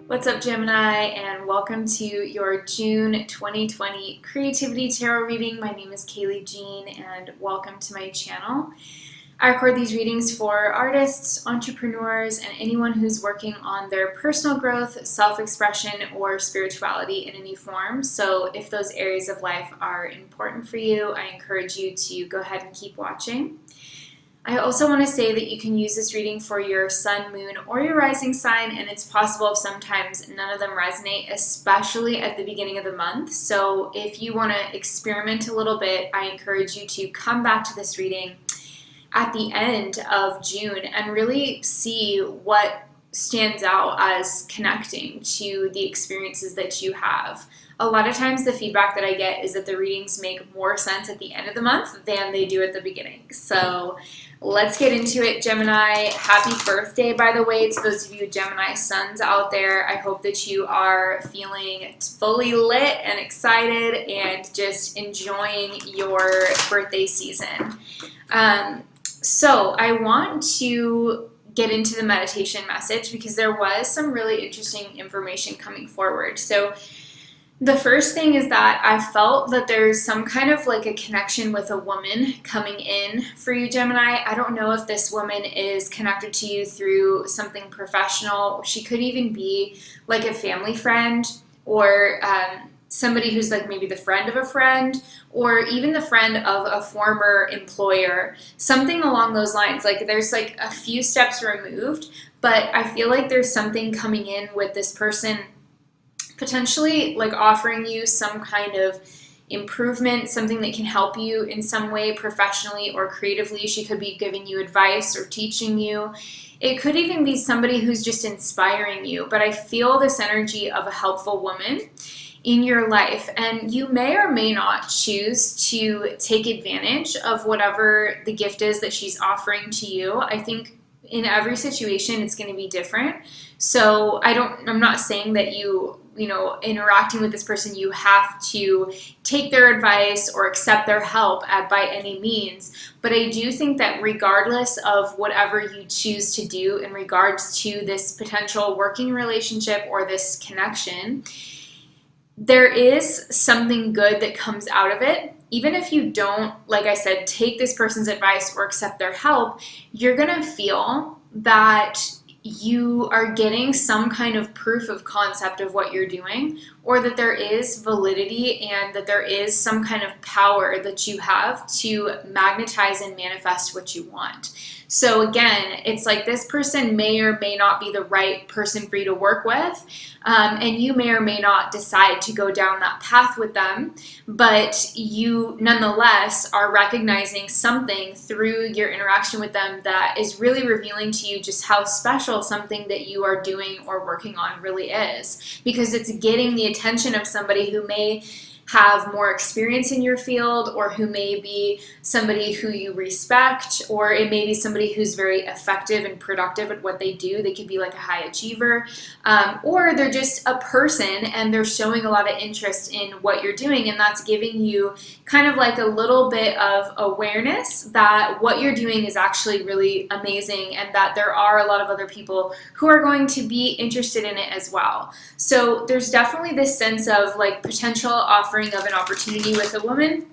What's up, Gemini, and welcome to your June 2020 Creativity Tarot reading. My name is Kayleigh Jean, and welcome to my channel. I record these readings for artists, entrepreneurs, and anyone who's working on their personal growth, self-expression, or spirituality in any form. So if those areas of life are important for you, I encourage you to go ahead and keep watching. I also want to say that you can use this reading for your sun, moon, or your rising sign, and it's possible sometimes none of them resonate, especially at the beginning of the month. So if you want to experiment a little bit, I encourage you to come back to this reading at the end of June and really see what stands out as connecting to the experiences that you have. A lot of times the feedback that I get is that the readings make more sense at the end of the month than they do at the beginning. So let's get into it, Gemini. Happy birthday, by the way, to those of you Gemini suns out there. I hope that you are feeling fully lit and excited and just enjoying your birthday season. So I want to get into the meditation message because there was some really interesting information coming forward. So the first thing is that I felt that there's some kind of like a connection with a woman coming in for you, Gemini. I don't know if this woman is connected to you through something professional. She could even be like a family friend or somebody who's like maybe the friend of a friend or even the friend of a former employer, something along those lines. Like there's like a few steps removed, but I feel like there's something coming in with this person potentially like offering you some kind of improvement, something that can help you in some way professionally or creatively. She could be giving you advice or teaching you. It could even be somebody who's just inspiring you, but I feel this energy of a helpful woman in your life, and you may or may not choose to take advantage of whatever the gift is that she's offering to you. I think in every situation it's going to be different. So I'm not saying that you interacting with this person, you have to take their advice or accept their help by any means. But I do think that regardless of whatever you choose to do in regards to this potential working relationship or this connection, there is something good that comes out of it. Even if you don't, like I said, take this person's advice or accept their help, you're going to feel that you are getting some kind of proof of concept of what you're doing, or that there is validity and that there is some kind of power that you have to magnetize and manifest what you want. So again, it's like this person may or may not be the right person for you to work with, and you may or may not decide to go down that path with them, but you nonetheless are recognizing something through your interaction with them that is really revealing to you just how special something that you are doing or working on really is, because it's getting the attention of somebody who may have more experience in your field, or who may be somebody who you respect, or it may be somebody who's very effective and productive at what they do. They could be like a high achiever, or they're just a person and they're showing a lot of interest in what you're doing, and that's giving you kind of like a little bit of awareness that what you're doing is actually really amazing and that there are a lot of other people who are going to be interested in it as well. So there's definitely this sense of like potential offering of an opportunity with a woman.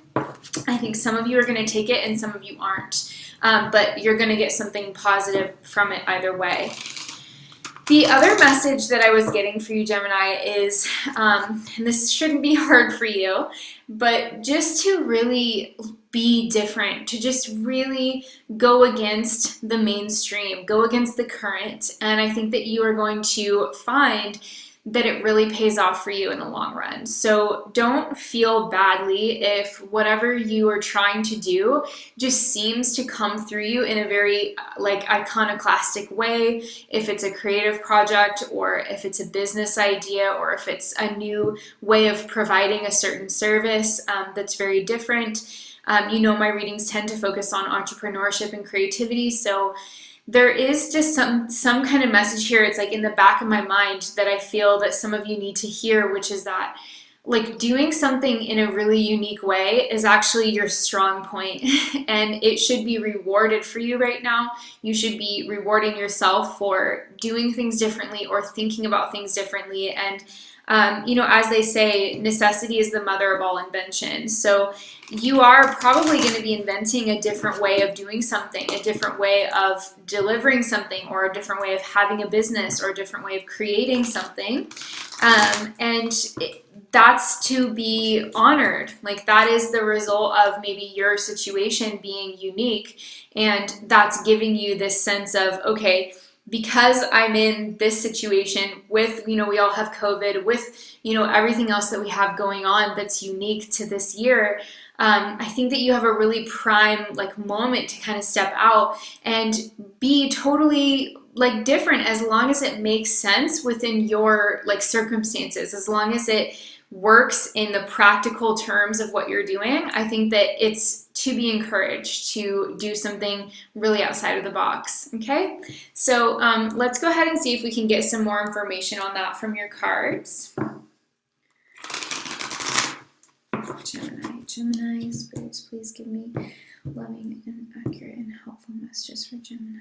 I think some of you are going to take it and some of you aren't, but you're going to get something positive from it either way. The other message that I was getting for you, Gemini, is, and this shouldn't be hard for you, but just to really be different, to just really go against the mainstream, go against the current. And I think that you are going to find that it really pays off for you in the long run. So don't feel badly if whatever you are trying to do just seems to come through you in a very like iconoclastic way. If it's a creative project, or if it's a business idea, or if it's a new way of providing a certain service that's very different. My readings tend to focus on entrepreneurship and creativity. So there is just some kind of message here. It's like in the back of my mind that I feel that some of you need to hear, which is that like doing something in a really unique way is actually your strong point and it should be rewarded for you right now. You should be rewarding yourself for doing things differently or thinking about things differently. And as they say, necessity is the mother of all invention. So you are probably going to be inventing a different way of doing something, a different way of delivering something, or a different way of having a business, or a different way of creating something. That's to be honored. Like, that is the result of maybe your situation being unique, and that's giving you this sense of, okay, because I'm in this situation with, we all have COVID, with, everything else that we have going on that's unique to this year, I think that you have a really prime moment to kind of step out and be totally different, as long as it makes sense within your circumstances, as long as it works in the practical terms of what you're doing. I think that it's to be encouraged to do something really outside of the box. Okay, so let's go ahead and see if we can get some more information on that from your cards. Gemini, spirits, please give me loving and accurate and helpful messages for Gemini.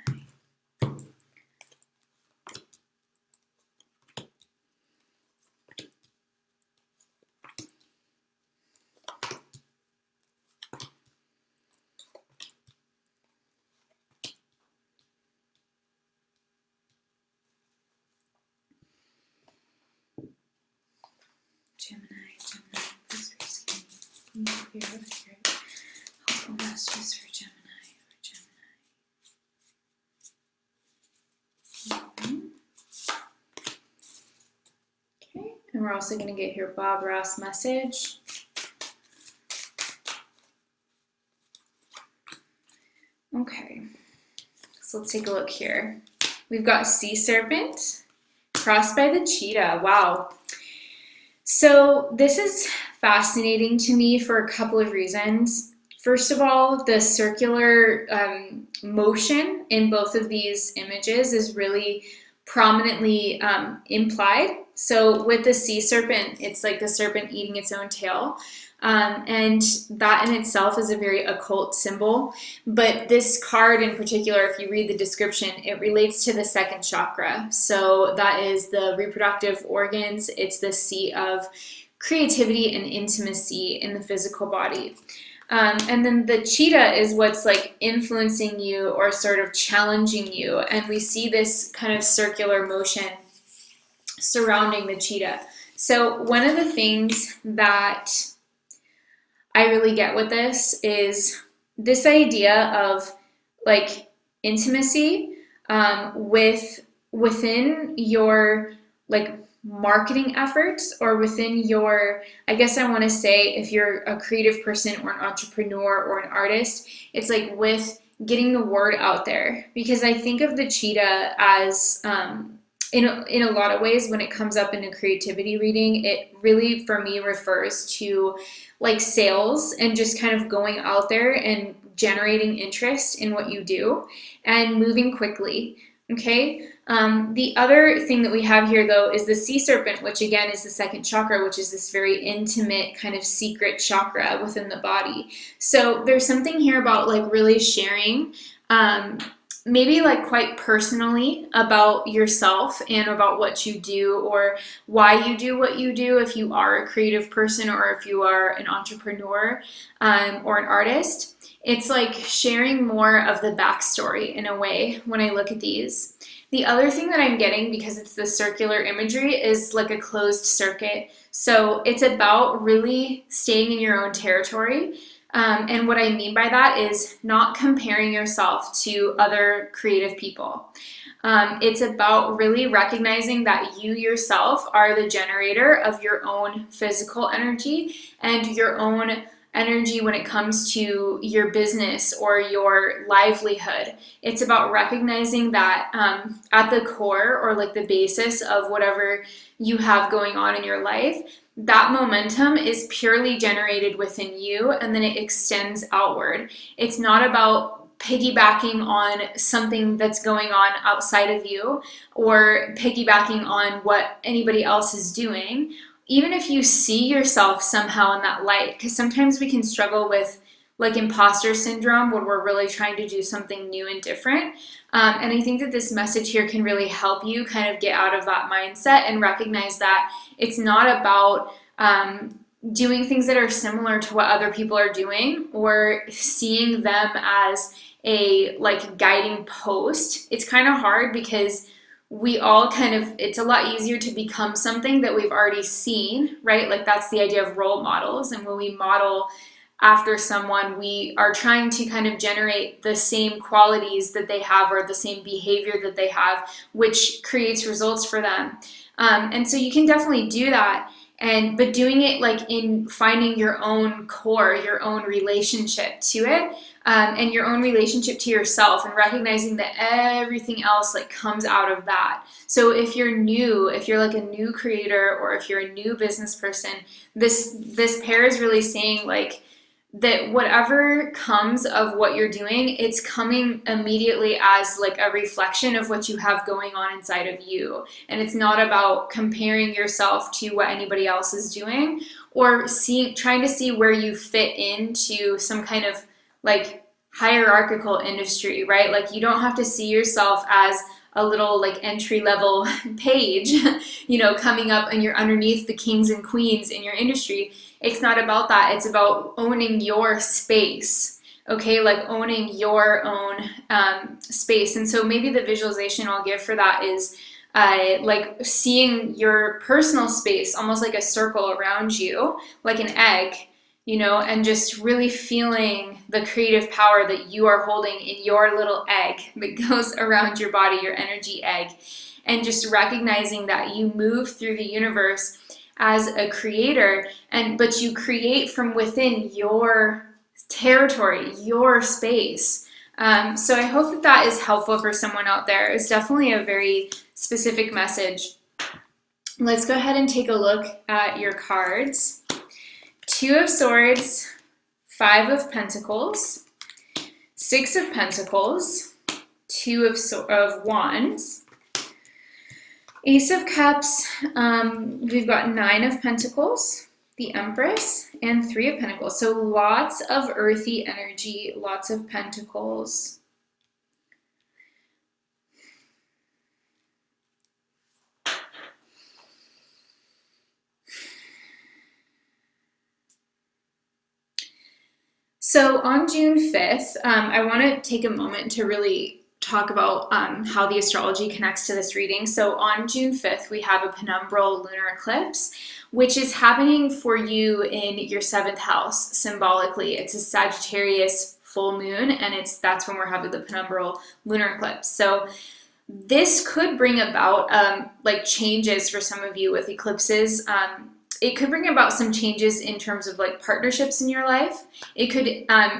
Gemini, please give me accurate, helpful messages for Gemini. Okay, and we're also going to get your Bob Ross message. Okay, so let's take a look here. We've got Sea Serpent crossed by the cheetah. Wow. So this is fascinating to me for a couple of reasons. First of all, the circular motion in both of these images is really prominently implied. So with the sea serpent, it's like the serpent eating its own tail. And that in itself is a very occult symbol. But this card in particular, if you read the description, it relates to the second chakra. So that is the reproductive organs. It's the seat of creativity and intimacy in the physical body. And then the cheetah is what's influencing you or sort of challenging you. And we see this kind of circular motion surrounding the cheetah. So one of the things that I really get with this is this idea of intimacy within your marketing efforts, or within your, I guess I want to say, if you're a creative person or an entrepreneur or an artist, it's with getting the word out there. Because I think of the cheetah as in a lot of ways, when it comes up in a creativity reading, it really for me refers to sales and just kind of going out there and generating interest in what you do and moving quickly. Okay. The other thing that we have here, though, is the sea serpent, which again is the second chakra, which is this very intimate kind of secret chakra within the body. So there's something here about really sharing, maybe quite personally, about yourself and about what you do or why you do what you do, if you are a creative person or if you are an entrepreneur or an artist. It's sharing more of the backstory in a way when I look at these. The other thing that I'm getting, because it's the circular imagery, is a closed circuit. So it's about really staying in your own territory. And what I mean by that is not comparing yourself to other creative people. It's about really recognizing that you yourself are the generator of your own physical energy and your own energy when it comes to your business or your livelihood. It's about recognizing that at the core, or the basis of whatever you have going on in your life, that momentum is purely generated within you, and then it extends outward. It's not about piggybacking on something that's going on outside of you, or piggybacking on what anybody else is doing, even if you see yourself somehow in that light, because sometimes we can struggle with like imposter syndrome when we're really trying to do something new and different. And I think that this message here can really help you kind of get out of that mindset and recognize that it's not about doing things that are similar to what other people are doing or seeing them as a like guiding post. It's kind of hard because we all it's a lot easier to become something that we've already seen, right? Like that's the idea of role models. And when we model after someone, we are trying to kind of generate the same qualities that they have or the same behavior that they have, which creates results for them. And so you can definitely do that. But doing it like in finding your own core, your own relationship to it, and your own relationship to yourself, and recognizing that everything else like comes out of that. So if you're new, if you're like a new creator, or if you're a new business person, this pair is really saying like that whatever comes of what you're doing, it's coming immediately as like a reflection of what you have going on inside of you. And it's not about comparing yourself to what anybody else is doing or trying to see where you fit into some kind of like hierarchical industry, right? Like you don't have to see yourself as a little like entry level page, coming up and you're underneath the kings and queens in your industry. It's not about that. It's about owning your space, okay? Like owning your own space. And so maybe the visualization I'll give for that is like seeing your personal space almost like a circle around you, like an egg, and just really feeling the creative power that you are holding in your little egg that goes around your body, your energy egg, and just recognizing that you move through the universe as a creator, but you create from within your territory, your space. So I hope that is helpful for someone out there. It's definitely a very specific message. Let's go ahead and take a look at your cards. 2 of Swords, 5 of Pentacles, 6 of Pentacles, 2 of Wands, Ace of Cups, we've got 9 of Pentacles, the Empress, and 3 of Pentacles. So lots of earthy energy, lots of Pentacles. So on June 5th, I want to take a moment to really talk about how the astrology connects to this reading. So on June 5th, we have a penumbral lunar eclipse, which is happening for you in your 7th house symbolically. It's a Sagittarius full moon, and that's when we're having the penumbral lunar eclipse. So this could bring about like changes for some of you with eclipses. It could bring about some changes in terms of like partnerships in your life. It could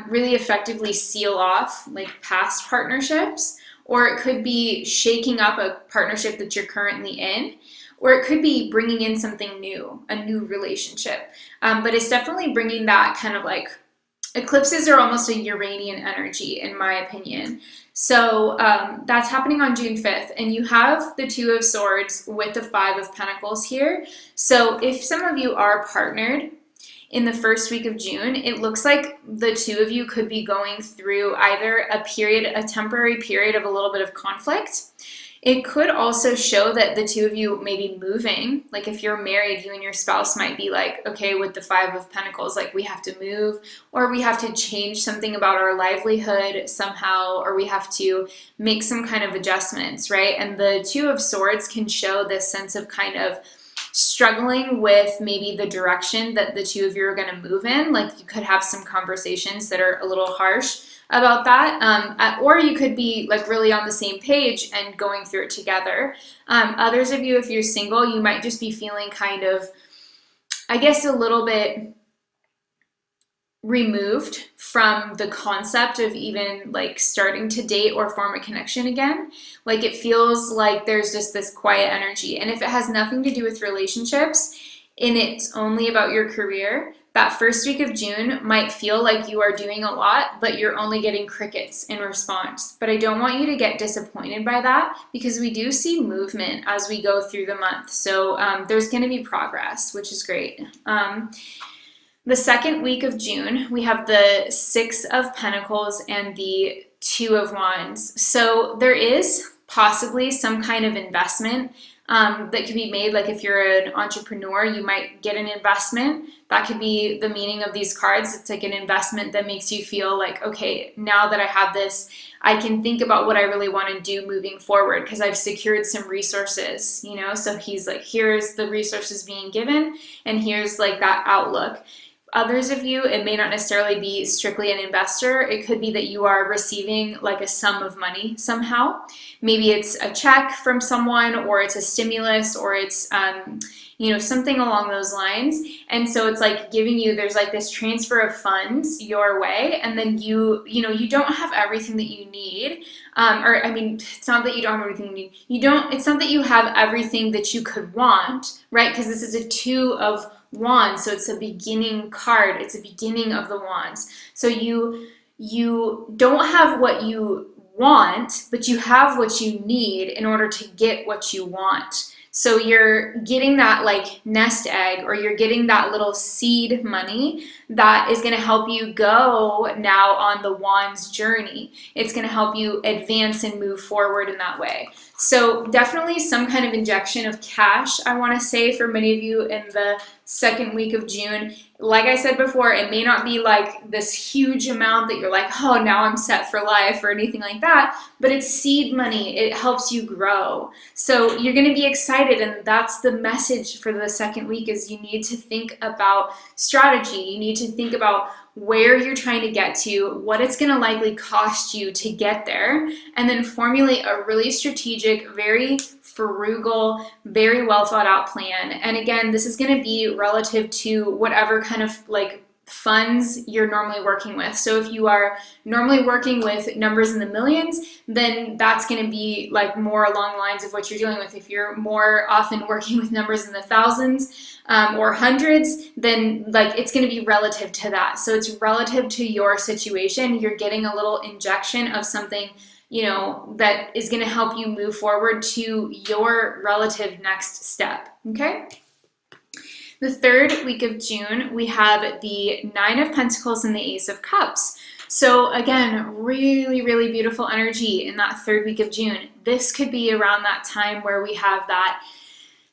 really effectively seal off like past partnerships, or it could be shaking up a partnership that you're currently in, or it could be bringing in something new, a new relationship. But it's definitely bringing that kind of like, eclipses are almost a Uranian energy in my opinion. So that's happening on June 5th, and you have the 2 of Swords with the 5 of Pentacles here. So if some of you are partnered in the first week of June, it looks like the 2 of you could be going through either a temporary period of a little bit of conflict. It could also show that the 2 of you may be moving. Like if you're married, you and your spouse might be like, okay, with the 5 of Pentacles, like we have to move, or we have to change something about our livelihood somehow, or we have to make some kind of adjustments, right? And the 2 of Swords can show this sense of kind of struggling with maybe the direction that the 2 of you are going to move in. Like you could have some conversations that are a little harsh about that, or you could be like really on the same page and going through it together. Others of you, if you're single, you might just be feeling kind of, I guess, a little bit removed from the concept of even like starting to date or form a connection again. Like it feels like there's just this quiet energy, and if it has nothing to do with relationships and it's only about your career, that first week of June might feel like you are doing a lot, but you're only getting crickets in response. But I don't want you to get disappointed by that, because we do see movement as we go through the month. So there's going to be progress, which is great. The second week of June, we have the Six of Pentacles and the Two of Wands. So there is possibly some kind of investment that could be made. Like if you're an entrepreneur, you might get an investment. That could be the meaning of these cards. It's like an investment that makes you feel like, okay, now that I have this, I can think about what I really want to do moving forward because I've secured some resources, you know? So he's like, here's the resources being given, and here's like that outlook. Others of you, it may not necessarily be strictly an investor. It could be that you are receiving like a sum of money somehow. Maybe it's a check from someone, or it's a stimulus, or it's you know, something along those lines. And so it's like giving you, there's like this transfer of funds your way, and then you know, you don't have everything that you need. Or I mean, it's not that you don't have everything you need. It's not that you have everything that you could want, right? Because this is a Two of Wands, so it's a beginning card. It's a beginning of the Wands. So you don't have what you want, but you have what you need in order to get what you want. So you're getting that like nest egg, or you're getting that little seed money that is going to help you go now on the Wands journey. It's going to help you advance and move forward in that way. So definitely some kind of injection of cash, I want to say, for many of you in the second week of June. Like I said before, it may not be like this huge amount that you're like, oh, now I'm set for life or anything like that, but it's seed money. It helps you grow. So you're going to be excited, and that's the message for the second week, is you need to think about strategy. You need to think about where you're trying to get to, what it's going to likely cost you to get there, and then formulate a really strategic, very frugal, very well thought out plan. And again, this is going to be relative to whatever kind of like funds you're normally working with. So if you are normally working with numbers in the millions, then that's going to be like more along the lines of what you're dealing with. If you're more often working with numbers in the thousands or hundreds, then like it's going to be relative to that. So it's relative to your situation. You're getting a little injection of something, you know, that is going to help you move forward to your relative next step. Okay. The third week of June, we have the Nine of Pentacles and the Ace of Cups. So again, really, really beautiful energy in that third week of June. This could be around that time where we have that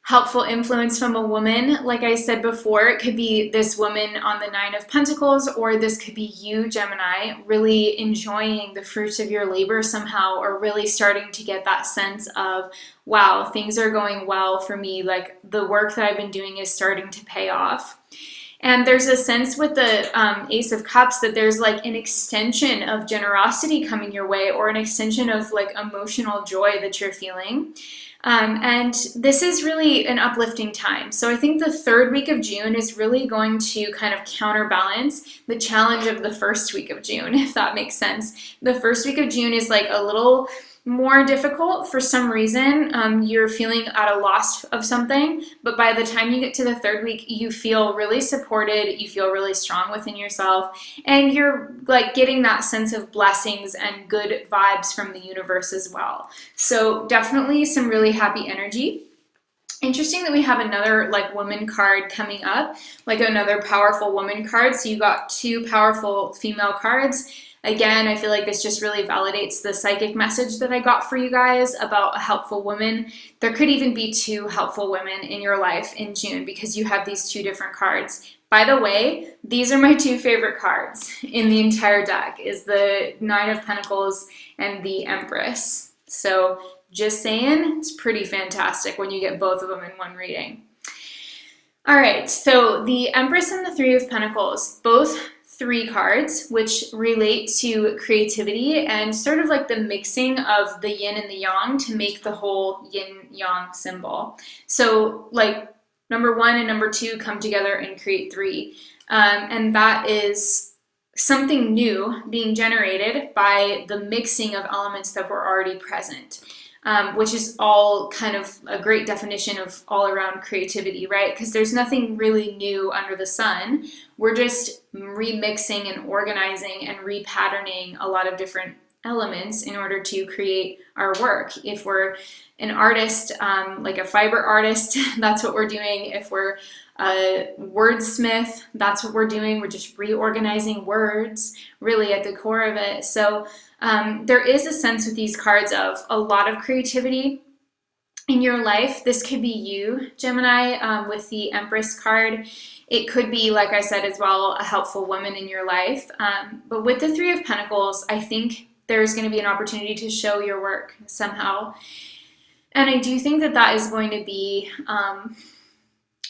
helpful influence from a woman. Like I said before, it could be this woman on the Nine of Pentacles, or this could be you, Gemini, really enjoying the fruits of your labor somehow, or really starting to get that sense of, wow, things are going well for me. Like the work that I've been doing is starting to pay off. And there's a sense with the Ace of Cups that there's like an extension of generosity coming your way, or an extension of like emotional joy that you're feeling. And this is really an uplifting time. So I think the third week of June is really going to kind of counterbalance the challenge of the first week of June, if that makes sense. The first week of June is like a little more difficult for some reason. You're feeling at a loss of something, but by the time you get to the third week, you feel really supported, you feel really strong within yourself, and you're like getting that sense of blessings and good vibes from the universe as well. So definitely some really happy energy. Interesting that we have another like woman card coming up, like another powerful woman card. So you got two powerful female cards. Again, I feel like this just really validates the psychic message that I got for you guys about a helpful woman. There could even be two helpful women in your life in June because you have these two different cards. By the way, these are my two favorite cards in the entire deck, is the Nine of Pentacles and the Empress. So just saying, it's pretty fantastic when you get both of them in one reading. All right, so the Empress and the Three of Pentacles, both three cards, which relate to creativity and sort of like the mixing of the yin and the yang to make the whole yin-yang symbol. So like number one and number two come together and create three. And that is something new being generated by the mixing of elements that were already present. which is all kind of a great definition of all around creativity, right? Because there's nothing really new under the sun. We're just remixing and organizing and repatterning a lot of different elements in order to create our work. If we're an artist, like a fiber artist, that's what we're doing. If we're a wordsmith, that's what we're doing. We're just reorganizing words, really at the core of it. So there is a sense with these cards of a lot of creativity in your life. This could be you, Gemini, with the Empress card. It could be, like I said as well, a helpful woman in your life. But with the Three of Pentacles, I think there's going to be an opportunity to show your work somehow. And I do think that that is going to be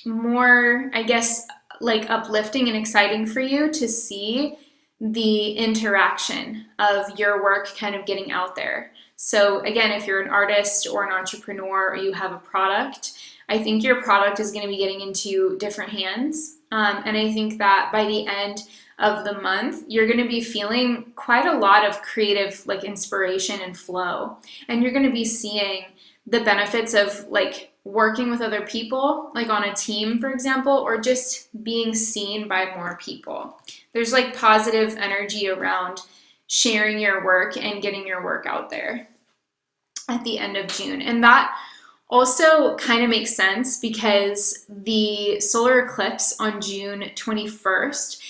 more, I guess, like uplifting and exciting for you to see the interaction of your work kind of getting out there. So again, if you're an artist or an entrepreneur or you have a product, I think your product is going to be getting into different hands. And I think that by the end of the month, you're going to be feeling quite a lot of creative like inspiration and flow. And you're going to be seeing the benefits of like working with other people, like on a team, for example, or just being seen by more people. There's like positive energy around sharing your work and getting your work out there at the end of June. And that also kind of makes sense because the solar eclipse on June 21st,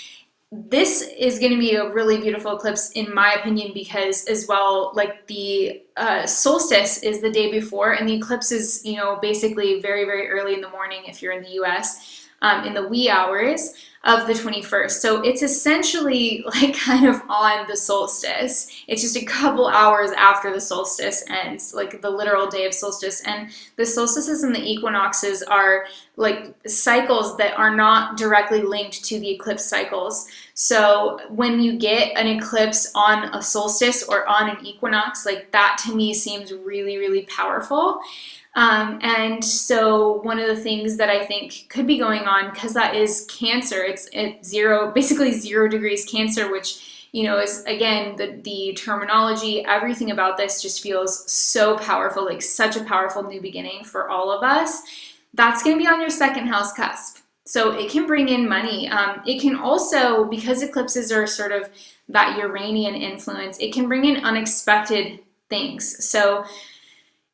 this is going to be a really beautiful eclipse in my opinion, because as well, like the solstice is the day before, and the eclipse is, you know, basically very, very early in the morning if you're in the US, in the wee hours of the 21st. So it's essentially like kind of on the solstice. It's just a couple hours after the solstice ends, like the literal day of solstice. And the solstices and the equinoxes are like cycles that are not directly linked to the eclipse cycles. So when you get an eclipse on a solstice or on an equinox, like that to me seems really, really powerful. And so one of the things that I think could be going on, because that is Cancer, it's at basically 0 degrees Cancer, which, you know, is again, the terminology, everything about this just feels so powerful, like such a powerful new beginning for all of us. That's going to be on your second house cusp. So it can bring in money. It can also, because eclipses are sort of that Uranian influence, it can bring in unexpected things. So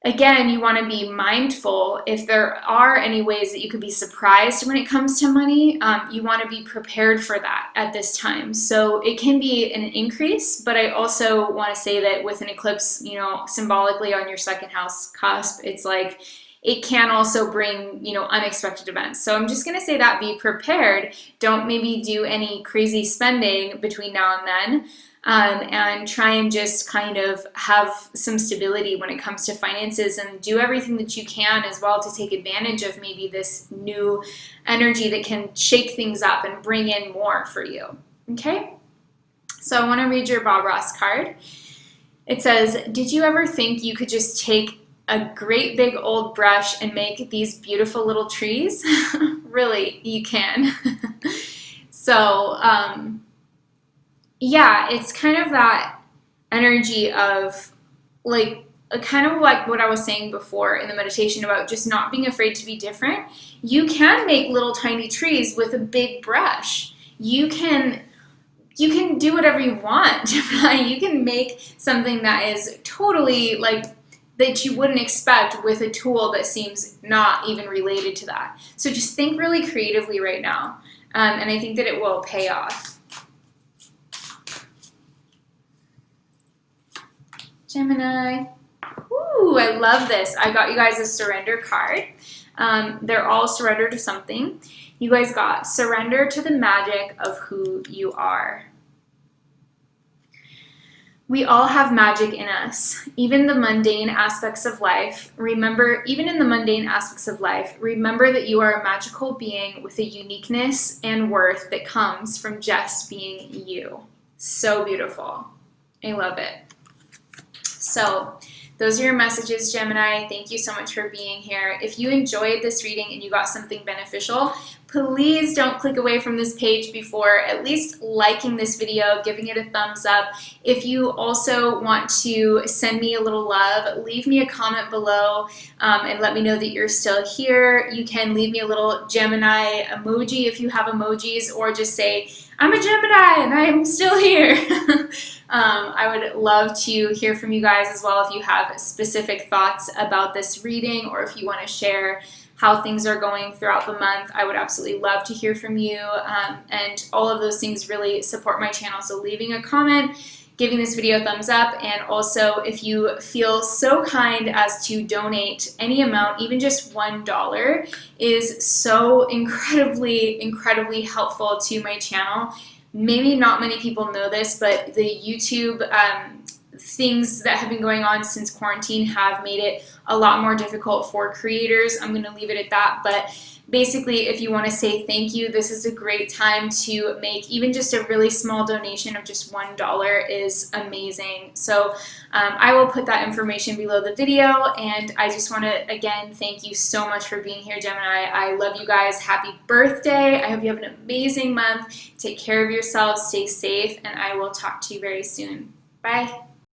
again, you want to be mindful if there are any ways that you could be surprised when it comes to money. You want to be prepared for that at this time. So it can be an increase, but I also want to say that with an eclipse, you know, symbolically on your second house cusp, it's like it can also bring, you know, unexpected events. So I'm just going to say that be prepared. Don't maybe do any crazy spending between now and then. And try and just kind of have some stability when it comes to finances, and do everything that you can as well to take advantage of maybe this new energy that can shake things up and bring in more for you. Okay? So I want to read your Bob Ross card. It says, did you ever think you could just take a great big old brush and make these beautiful little trees? Really, you can. So, yeah, it's kind of that energy of like, kind of like what I was saying before in the meditation about just not being afraid to be different. You can make little tiny trees with a big brush. You can do whatever you want. You can make something that is totally like that you wouldn't expect with a tool that seems not even related to that. So just think really creatively right now. And I think that it will pay off. Gemini. Ooh, I love this. I got you guys a surrender card. They're all surrender to something. You guys got surrender to the magic of who you are. We all have magic in us. Even in the mundane aspects of life, remember that you are a magical being with a uniqueness and worth that comes from just being you. So beautiful. I love it. So those are your messages, Gemini. Thank you so much for being here. If you enjoyed this reading and you got something beneficial, please don't click away from this page before at least liking this video, giving it a thumbs up. If you also want to send me a little love, leave me a comment below and let me know that you're still here. You can leave me a little Gemini emoji if you have emojis, or just say, I'm a Gemini and I'm still here. I would love to hear from you guys as well if you have specific thoughts about this reading, or if you want to share how things are going throughout the month. I would absolutely love to hear from you, and all of those things really support my channel. So leaving a comment, giving this video a thumbs up, and also if you feel so kind as to donate any amount, even just $1, is so incredibly helpful to my channel. Maybe not many people know this, but the YouTube things that have been going on since quarantine have made it a lot more difficult for creators. I'm going to leave it at that, but basically, if you want to say thank you, this is a great time to make even just a really small donation of just $1 is amazing. So I will put that information below the video, and I just want to, again, thank you so much for being here, Gemini. I love you guys. Happy birthday. I hope you have an amazing month. Take care of yourselves, stay safe, and I will talk to you very soon. Bye.